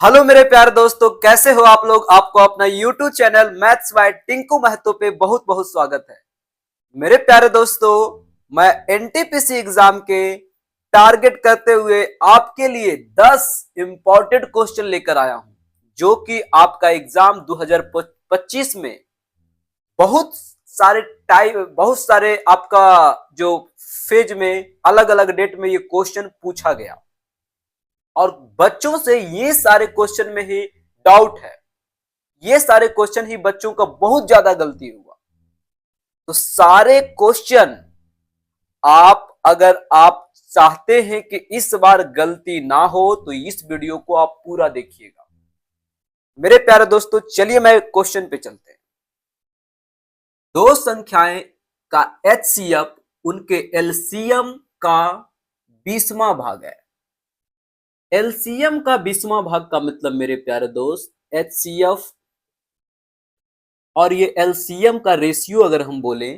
Hello मेरे प्यारे दोस्तों, कैसे हो आप लोग। आपको अपना YouTube channel maths by Tinku Mahato पे बहुत बहुत स्वागत है। मेरे प्यारे दोस्तों, मैं एनटीपीसी एग्जाम के टारगेट करते हुए आपके लिए 10 इंपॉर्टेंट क्वेश्चन लेकर आया हूं, जो कि आपका एग्जाम 2025 में बहुत बहुत सारे आपका जो फेज में अलग अलग डेट में ये क्वेश्चन पूछा गया और बच्चों से ये सारे क्वेश्चन में ही डाउट है। ये सारे क्वेश्चन ही बच्चों का बहुत ज्यादा गलती हुआ। तो सारे क्वेश्चन अगर आप चाहते हैं कि इस बार गलती ना हो तो इस वीडियो को आप पूरा देखिएगा। मेरे प्यारे दोस्तों, चलिए मैं क्वेश्चन पे चलते हैं। दो संख्याएं का एचसीएफ उनके एलसीएम का 20वां भाग है। एलसीएम का 20वां भाग का मतलब मेरे प्यारे दोस्त एचसीएफ और ये एलसीएम का रेशियो अगर हम बोले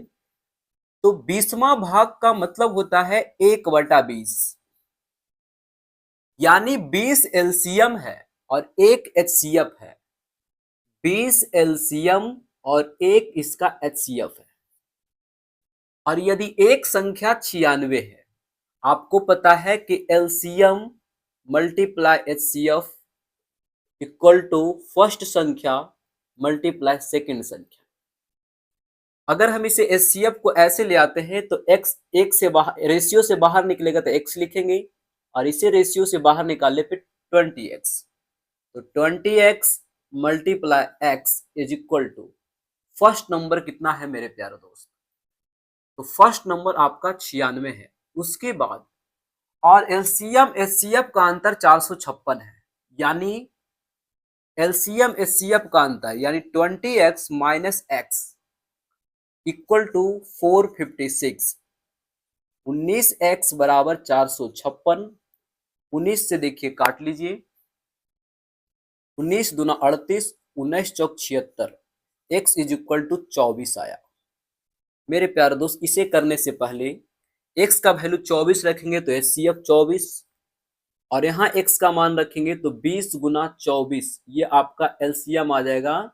तो 20वां भाग का मतलब होता है 1/20, यानी 20 एलसीएम है और 1 एचसीएफ है। 20 एलसीएम और 1 इसका एचसीएफ है। और यदि एक संख्या 96 है, आपको पता है कि LCM multiply HCF equal to first संख्या मल्टीप्लाई सेकंड संख्या। अगर हम इसे एचसीएफ को ऐसे ले आते हैं तो x एक से बाहर रेशियो से बाहर निकलेगा तो x लिखेंगे और इसे रेशियो से बाहर निकालने पे 20x, तो 20x multiply x is equal to first number कितना है मेरे प्यारे दोस्त, तो फर्स्ट नंबर आपका 96 है। उसके बाद और एलसीएम एचसीएफ का अंतर 456 है, यानी एलसीएम एचसीएफ का अंतर यानी 20x minus x equal to 456। 19x बराबर 456। 19 से देखिए काट लीजिए, 19 दूना 38, 19 चौक 76, x इज इक्वल टू 24 आया। मेरे प्यारे दोस्त, इसे करने से पहले x का वैल्यू 24 रखेंगे तो एचसीएफ 24 और यहाँ x का मान रखेंगे तो 20 गुना 24, ये आपका एलसीएम आ जाएगा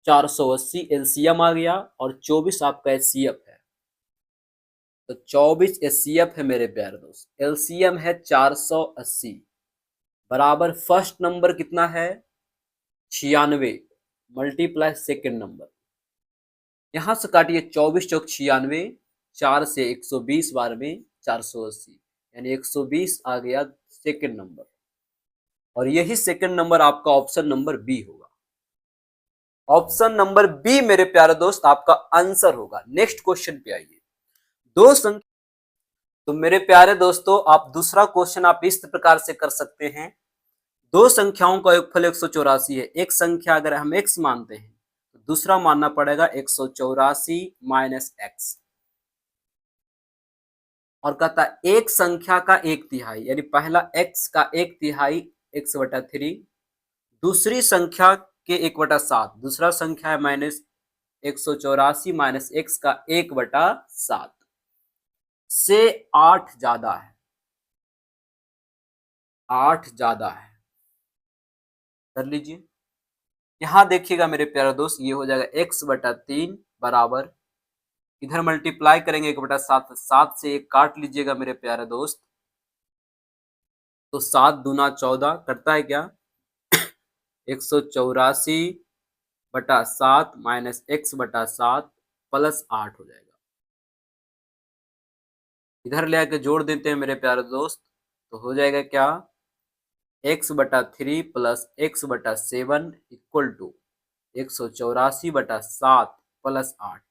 480। एलसीएम आ गया और 24 आपका एचसीएफ है, तो 24 एचसीएफ है मेरे प्यारे दोस्त। एलसीएम है 480 बराबर फर्स्ट नंबर कितना है 96 मल्टीप्लाई सेकेंड नंबर। यहां से काटिए 24 चौक 96, 4 से 120 बार में 480, यानी 120 आ गया सेकेंड नंबर और यही सेकेंड नंबर आपका ऑप्शन नंबर बी होगा। ऑप्शन नंबर बी मेरे प्यारे दोस्त आपका आंसर होगा। नेक्स्ट क्वेश्चन पे आइए। दो संख्या, तो मेरे प्यारे दोस्तों आप दूसरा क्वेश्चन आप इस प्रकार से कर सकते हैं। दो संख्याओं का योगफल 184 है। एक संख्या अगर हम x मानते हैं तो दूसरा मानना पड़ेगा 184 माइनस एक्स। और कहता है एक संख्या का 1/3 यानी पहला x का 1/3 x/3, दूसरी संख्या के 1/7, दूसरा संख्या है माइनस 184 माइनस एक्स का 1/7 से 8 ज्यादा है। 8 ज्यादा है, कर लीजिए। यहां देखिएगा मेरे प्यारे दोस्त, ये हो जाएगा x/3 बराबर, इधर मल्टीप्लाई करेंगे 1/7, 7 से 1 काट लीजिएगा मेरे प्यारे दोस्त, तो 7 दूना 14 करता है क्या 184/7 माइनस x/7 प्लस 8 हो जाएगा। इधर ले आके जोड़ देते हैं मेरे प्यारे दोस्त, तो हो जाएगा क्या x/3 plus x/7 equal to 184/7 plus 8।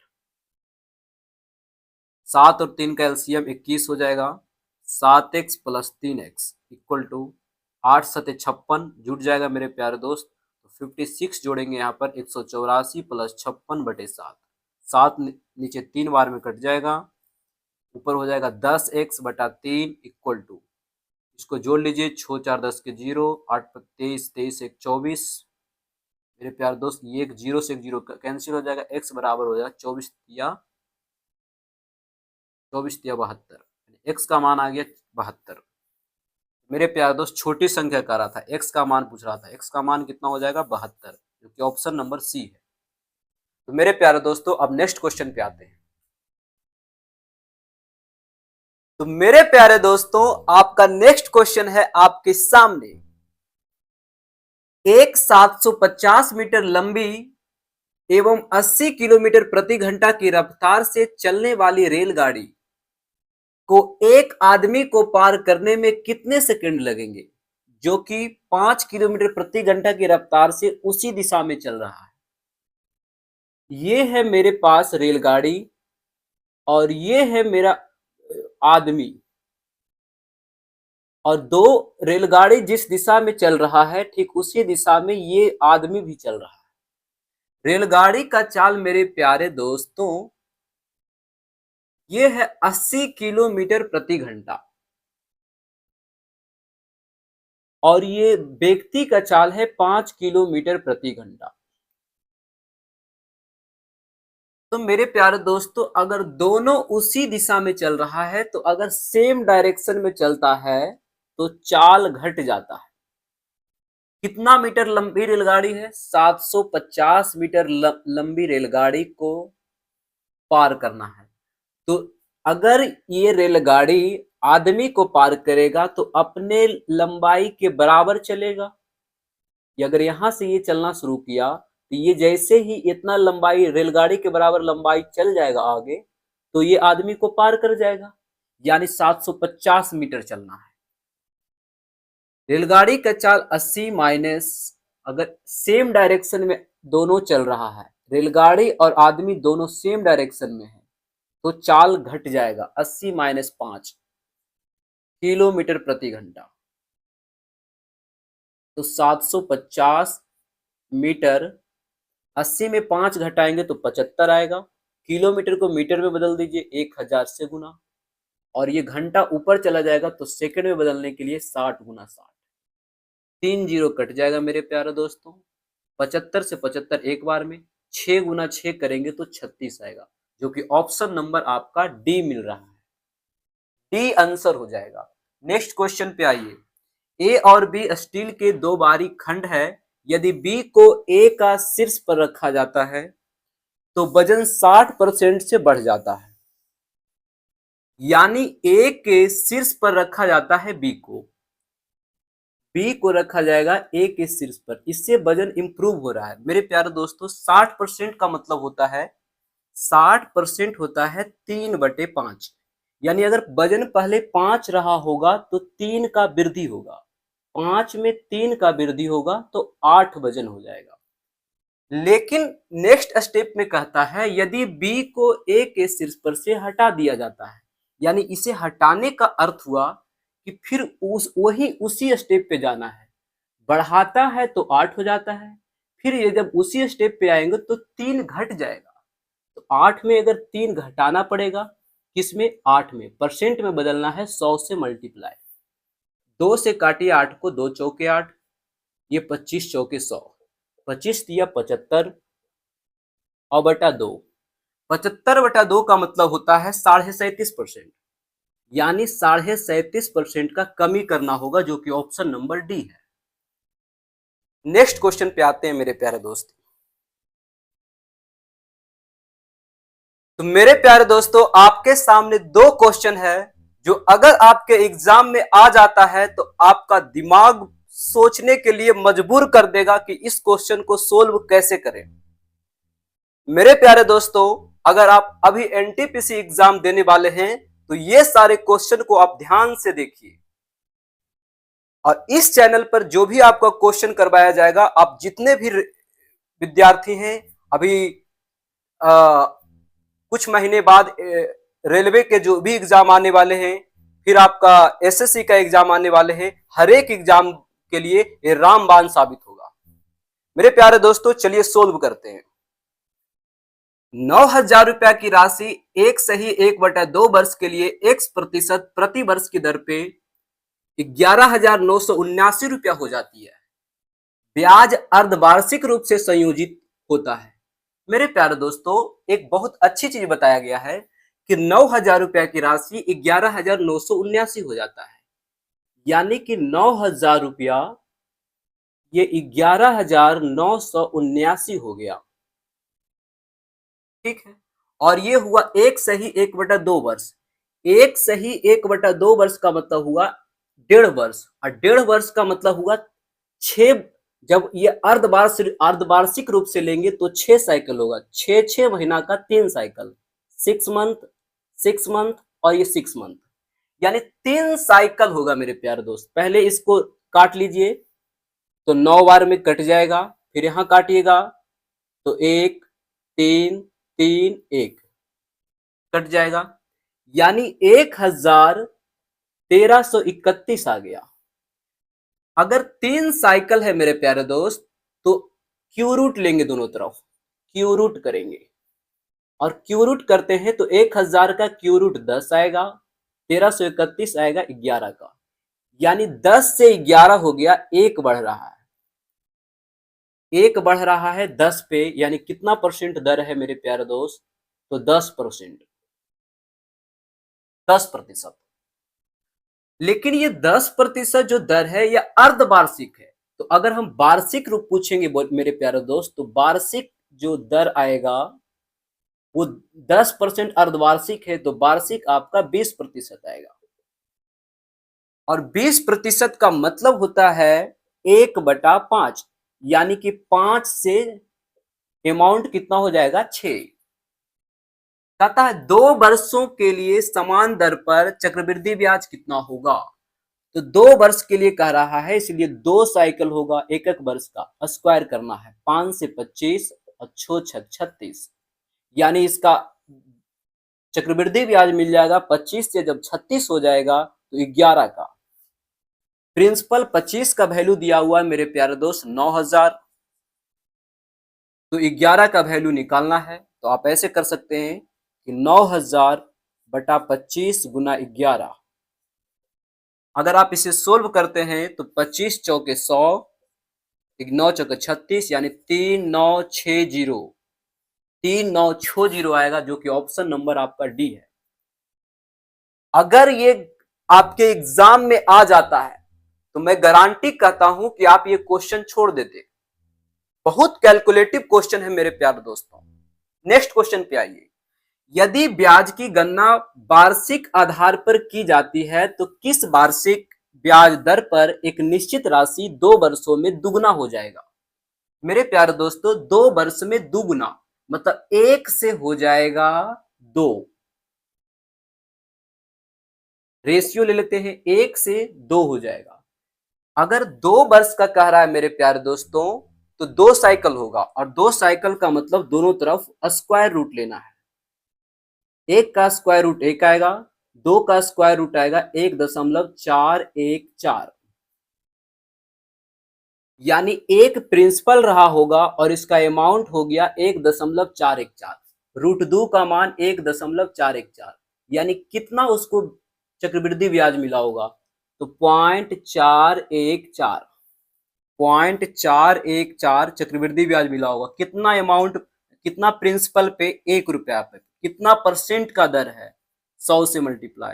7 और 3 का एलसीएम 21 हो जाएगा। 7x plus 3x equal to 8 सते 56 जुट जाएगा मेरे प्यारे दोस्त, तो 56 जोड़ेंगे यहाँ पर 184 प्लस 56/7। 7 नीचे 3 बार में कट जाएगा, ऊपर हो जाएगा 10x/3 इक्वल टू, इसको जोड़ लीजिए 6 4 10 के 0, 8 23, 23 1 24। मेरे प्यारे दोस्त ये एक जीरो से एक जीरो कैंसिल हो जाएगा, x बराबर हो जाएगा 24 तिया 72, एक्स का मान आ गया 72। मेरे प्यारे दोस्त छोटी संख्या कह रहा था, x का मान पूछ रहा था, x का मान कितना हो जाएगा 72, जो कि ऑप्शन नंबर सी है। तो मेरे प्यारे दोस्तों अब नेक्स्ट क्वेश्चन पे आते हैं। तो मेरे प्यारे दोस्तों आपका नेक्स्ट क्वेश्चन है आपके सामने। एक 750 मीटर लंबी एवं 80 किलोमीटर प्रति घंटा की रफ्तार से चलने वाली रेलगाड़ी को एक आदमी को पार करने में कितने सेकंड लगेंगे, जो कि 5 किलोमीटर प्रति घंटा की रफ्तार से उसी दिशा में चल रहा है। ये है मेरे पास रेलगाड़ी और ये है मेरा आदमी, और दो रेलगाड़ी जिस दिशा में चल रहा है ठीक उसी दिशा में ये आदमी भी चल रहा है। रेलगाड़ी का चाल मेरे प्यारे दोस्तों ये है 80 किलोमीटर प्रति घंटा और ये व्यक्ति का चाल है 5 किलोमीटर प्रति घंटा। तो मेरे प्यारे दोस्तों अगर दोनों उसी दिशा में चल रहा है तो अगर सेम डायरेक्शन में चलता है तो चाल घट जाता है। कितना मीटर लंबी रेलगाड़ी है? 750 मीटर लंबी रेलगाड़ी को पार करना है। तो अगर ये रेलगाड़ी आदमी को पार करेगा तो अपने लंबाई के बराबर चलेगा। अगर यहां से ये चलना शुरू किया तो ये जैसे ही इतना लंबाई रेलगाड़ी के बराबर लंबाई चल जाएगा आगे तो ये आदमी को पार कर जाएगा, यानी 750 मीटर चलना है। रेलगाड़ी का चाल 80 माइनस, अगर सेम डायरेक्शन में दोनों चल रहा है, रेलगाड़ी और आदमी दोनों सेम डायरेक्शन में है तो चाल घट जाएगा 80 माइनस 5 किलोमीटर प्रति घंटा। तो 750 मीटर 80 में 5 घटाएंगे तो 75 आएगा। किलोमीटर को मीटर में बदल दीजिए 1000 से गुना, और ये घंटा ऊपर चला जाएगा तो सेकंड में बदलने के लिए 60 गुना 60, 3 जीरो कट जाएगा मेरे प्यारे दोस्तों। 75 से 75 एक बार में, 6 गुना 6 करेंगे तो 36 आएगा, जो कि ऑप्शन नंबर आपका डी मिल रहा है। डी आंसर हो जाएगा। नेक्स्ट क्वेश्चन पे आइए। ए और बी स्टील के दो बारीक खंड है। यदि बी को ए का शीर्ष पर रखा जाता है तो वजन 60% से बढ़ जाता है, यानी ए के शीर्ष पर रखा जाता है बी को रखा जाएगा ए के शीर्ष पर, इससे वजन इंप्रूव हो रहा है। मेरे प्यारे दोस्तों 60% का मतलब होता है 60% होता है 3/5, यानी अगर वजन पहले 5 रहा होगा तो 3 का वृद्धि होगा, 5 में 3 का वृद्धि होगा तो 8 वजन हो जाएगा। लेकिन नेक्स्ट स्टेप में कहता है यदि बी को ए के शीर्ष पर से हटा दिया जाता है, यानी इसे हटाने का अर्थ हुआ कि फिर उसी स्टेप पे जाना है। बढ़ाता है तो 8 हो जाता है, फिर ये जब उसी स्टेप पे आएंगे तो 3 घट जाएगा, तो 8 में अगर 3 घटाना पड़ेगा, किसमें? 8 में। परसेंट में बदलना है, 100 से मल्टीप्लाई। 2 से काटिए 8 को, 2 चौके 8, ये 25 चौके 100, 25 दिया 75 और बटा 2। 75/2 का मतलब होता है 37.5%, यानी 37.5% का कमी करना होगा, जो कि ऑप्शन नंबर डी है। नेक्स्ट क्वेश्चन पे आते हैं मेरे प्यारे दोस्त। तो मेरे प्यारे दोस्तों आपके सामने दो क्वेश्चन है जो अगर आपके एग्जाम में आ जाता है तो आपका दिमाग सोचने के लिए मजबूर कर देगा कि इस क्वेश्चन को सोल्व कैसे करें। मेरे प्यारे दोस्तों अगर आप अभी एनटीपीसी एग्जाम देने वाले हैं तो ये सारे क्वेश्चन को आप ध्यान से देखिए, और इस चैनल पर जो भी आपका क्वेश्चन करवाया जाएगा, आप जितने भी विद्यार्थी हैं, अभी कुछ महीने बाद रेलवे के जो भी एग्जाम आने वाले हैं, फिर आपका एसएससी का एग्जाम आने वाले हैं, हर एक एग्जाम के लिए ये रामबाण साबित होगा। मेरे प्यारे दोस्तों चलिए सोल्व करते हैं। 9,000 रुपया की राशि एक सही 1/2 वर्ष के लिए x% प्रति वर्ष की दर पे 11,979 रुपया हो जाती है। ब्याज अर्धवार्षिक रूप से संयोजित होता है। मेरे प्यारे दोस्तों एक बहुत अच्छी चीज बताया गया है कि 9,000 रुपया की राशि 11,979 हो जाता है। यानी कि 9,000 रुपया ये 11,979 हो गया। ठीक है, और ये हुआ 1/1/2 वर्ष। 1/1/2 वर्ष का मतलब हुआ 1.5 वर्ष, और 1.5 वर्ष का मतलब हुआ 6। जब ये अर्धवार्षिक रूप से लेंगे तो 6 साइकिल होगा, 6 महीना का 3 साइकिल, 6 मंथ, 6 मंथ और ये 6 मंथ, यानी 3 साइकिल होगा मेरे प्यारे दोस्त। पहले इसको काट लीजिए तो 9 बार में कट जाएगा, फिर यहां काटिएगा तो 1 3 3 1 कट जाएगा, यानी 1,1331 आ गया। अगर 3 साइकिल है मेरे प्यारे दोस्त तो क्यू रूट लेंगे, दोनों तरफ क्यू रूट करेंगे, और क्यू रूट करते हैं तो 1,000 का क्यू रूट 10 आएगा, 1331 आएगा 11 का, यानी 10 से 11 हो गया, एक बढ़ रहा है, एक बढ़ रहा है 10 पे, यानी कितना परसेंट दर है मेरे प्यारे दोस्त, तो 10%, 10%। लेकिन ये 10% जो दर है यह अर्धवार्षिक है, तो अगर हम वार्षिक रूप पूछेंगे मेरे प्यारे दोस्त, तो वार्षिक जो दर आएगा वो 10% अर्धवार्षिक है, तो वार्षिक आपका 20% आएगा, और 20% का मतलब होता है 1/5, यानी कि 5 से अमाउंट कितना हो जाएगा, 6। कहता है 2 वर्षों के लिए समान दर पर चक्रवृद्धि ब्याज कितना होगा, तो 2 वर्ष के लिए कह रहा है, इसलिए 2 साइकिल होगा, एक एक वर्ष का स्क्वायर करना है, 5 से 25 और 6 36, यानी इसका चक्रवृद्धि ब्याज मिल जाएगा 25 से, जब 36 हो जाएगा तो 11 का। प्रिंसिपल 25 का वैल्यू दिया हुआ है मेरे प्यारे दोस्त 9,000, तो 11 का वैल्यू निकालना है, तो आप ऐसे कर सकते हैं कि 9,000/25 गुना 11। अगर आप इसे सोल्व करते हैं तो 25 चौके 100, 9 चौके 36, यानी 3960, 3960 आएगा, जो कि ऑप्शन नंबर आपका डी है। अगर ये आपके एग्जाम में आ जाता है तो मैं गारंटी कहता हूं कि आप ये क्वेश्चन छोड़ देते। बहुत कैलकुलेटिव क्वेश्चन है मेरे प्यारे दोस्तों। नेक्स्ट क्वेश्चन पे आइए। यदि ब्याज की गणना वार्षिक आधार पर की जाती है तो किस वार्षिक ब्याज दर पर एक निश्चित राशि 2 वर्षों में दुगना हो जाएगा। मेरे प्यारे दोस्तों 2 वर्ष में दुगना मतलब 1 से हो जाएगा 2, रेशियो ले लेते हैं, 1 से 2 हो जाएगा। अगर 2 वर्ष का कह रहा है मेरे प्यारे दोस्तों तो 2 साइकिल होगा, और 2 साइकिल का मतलब दोनों तरफ स्क्वायर रूट लेना है। 1 का स्क्वायर रूट 1 आएगा, 2 का स्क्वायर रूट आएगा 1.414, यानी एक प्रिंसिपल रहा होगा और इसका अमाउंट हो गया 1.414, रूट 2 का मान 1.414, यानी कितना उसको चक्रवृद्धि ब्याज मिला होगा, तो 0.414, 0.414 चक्रवृद्धि ब्याज मिला होगा। कितना अमाउंट, कितना प्रिंसिपल पे, 1 रुपया पे, कितना परसेंट का दर है, 100 से मल्टीप्लाई,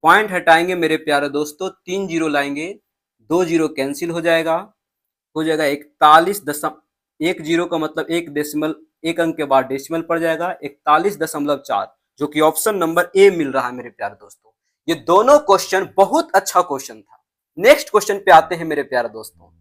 पॉइंट हटाएंगे मेरे प्यारे दोस्तों, 3 जीरो लाएंगे, 2 जीरो कैंसिल हो जाएगा 41 1 जीरो का मतलब 1 अंक के बाद डेसिमल पड़ जाएगा 41.4, जो कि ऑप्शन नंबर ए मिल रहा है मेरे प्यारे दोस्तों। ये दोनों क्वेश्चन बहुत अच्छा क्वेश्चन था। नेक्स्ट क्वेश्चन पे आते हैं मेरे प्यारे दोस्तों।